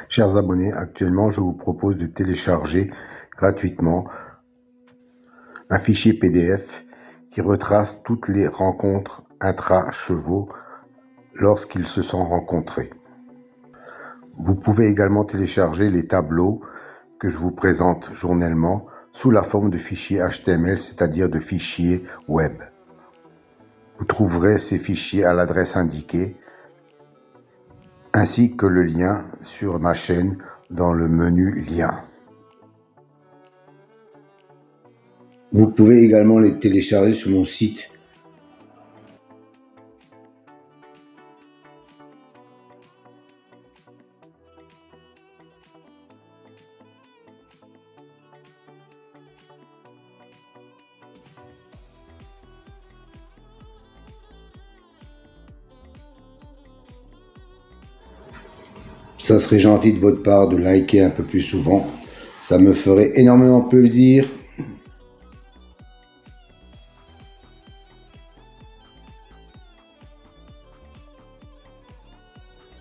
Chers abonnés, actuellement je vous propose de télécharger gratuitement un fichier PDF qui retrace toutes les rencontres intra-chevaux lorsqu'ils se sont rencontrés. Vous pouvez également télécharger les tableaux que je vous présente journellement sous la forme de fichiers HTML, c'est-à-dire de fichiers web. Vous trouverez ces fichiers à l'adresse indiquée, ainsi que le lien sur ma chaîne dans le menu Liens. Vous pouvez également les télécharger sur mon site. Ça serait gentil de votre part de liker un peu plus souvent. Ça me ferait énormément plaisir.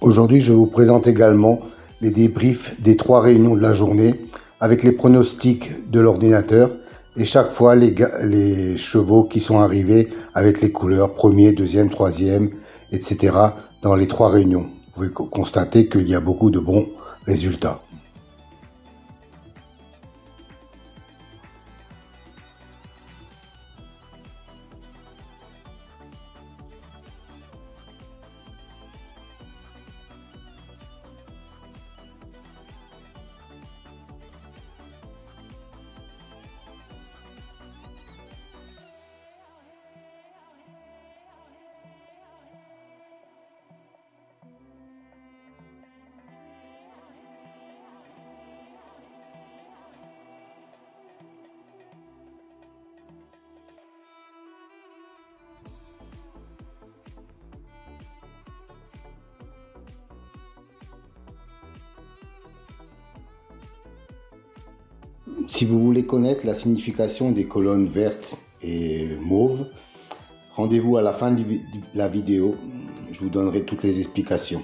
Aujourd'hui, je vous présente également les débriefs des 3 réunions de la journée avec les pronostics de l'ordinateur et chaque fois les chevaux qui sont arrivés avec les couleurs premier, deuxième, troisième, etc. dans les 3 réunions. Vous pouvez constater qu'il y a beaucoup de bons résultats. Si vous voulez connaître la signification des colonnes vertes et mauves, rendez-vous à la fin de la vidéo, je vous donnerai toutes les explications.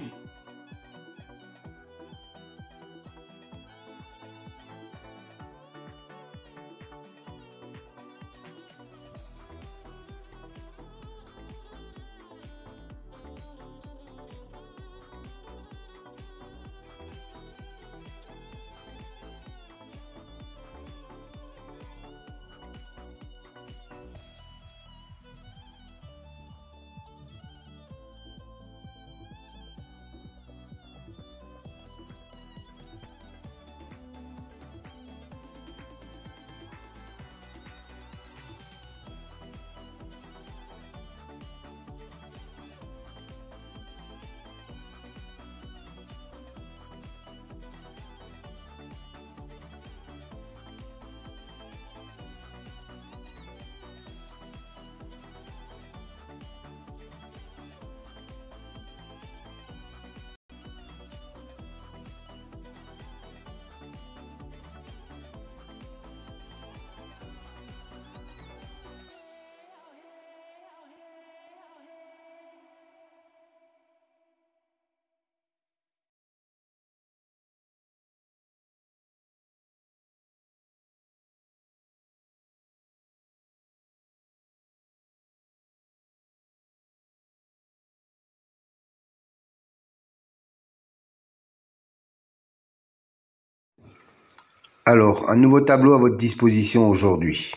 Alors, un nouveau tableau à votre disposition aujourd'hui.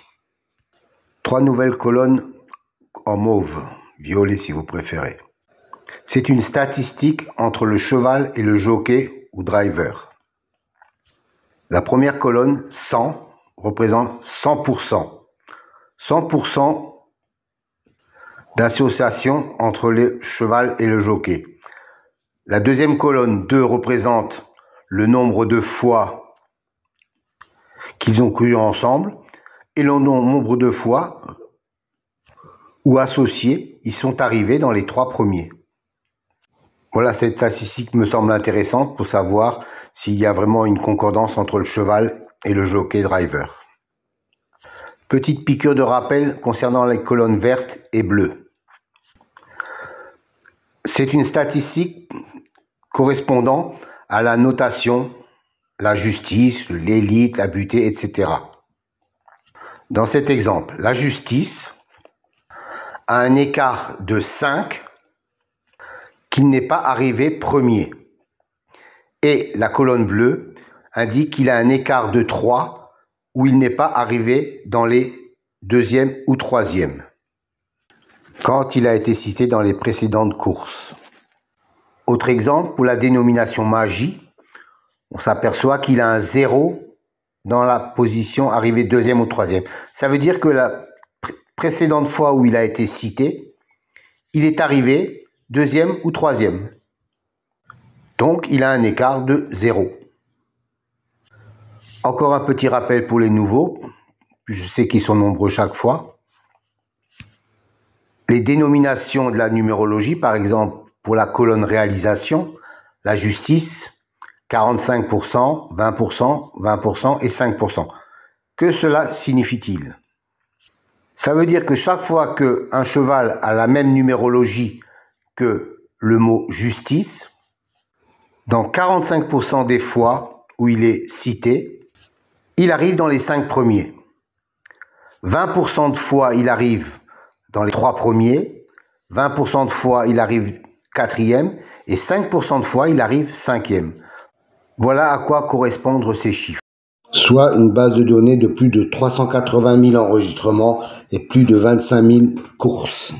3 nouvelles colonnes en mauve, violet si vous préférez. C'est une statistique entre le cheval et le jockey ou driver. La première colonne, 100, représente 100%. 100% d'association entre le cheval et le jockey. La deuxième colonne, 2, représente le nombre de fois qu'ils ont couru ensemble et le nombre de fois où associés ils sont arrivés dans les 3 premiers. Voilà, cette statistique me semble intéressante pour savoir s'il y a vraiment une concordance entre le cheval et le jockey driver. Petite piqûre de rappel concernant les colonnes vertes et bleues. C'est une statistique correspondant à la notation, la justice, l'élite, la butée, etc. Dans cet exemple, la justice a un écart de 5 qu'il n'est pas arrivé premier. Et la colonne bleue indique qu'il a un écart de 3 où il n'est pas arrivé dans les deuxième ou troisième, quand il a été cité dans les précédentes courses. Autre exemple, pour la dénomination magie, on s'aperçoit qu'il a un 0 dans la position arrivée deuxième ou troisième. Ça veut dire que la précédente fois où il a été cité, il est arrivé deuxième ou troisième. Donc, il a un écart de 0. Encore un petit rappel pour les nouveaux. Je sais qu'ils sont nombreux chaque fois. Les dénominations de la numérologie, par exemple, pour la colonne réalisation, la justice, 45%, 20%, 20% et 5%. Que cela signifie-t-il? Ça veut dire que chaque fois qu'un cheval a la même numérologie que le mot justice, dans 45% des fois où il est cité, il arrive dans les 5 premiers. 20% de fois, il arrive dans les 3 premiers. 20% de fois, il arrive 4e. Et 5% de fois, il arrive 5e. Voilà à quoi correspondent ces chiffres. Soit une base de données de plus de 380 000 enregistrements et plus de 25 000 courses.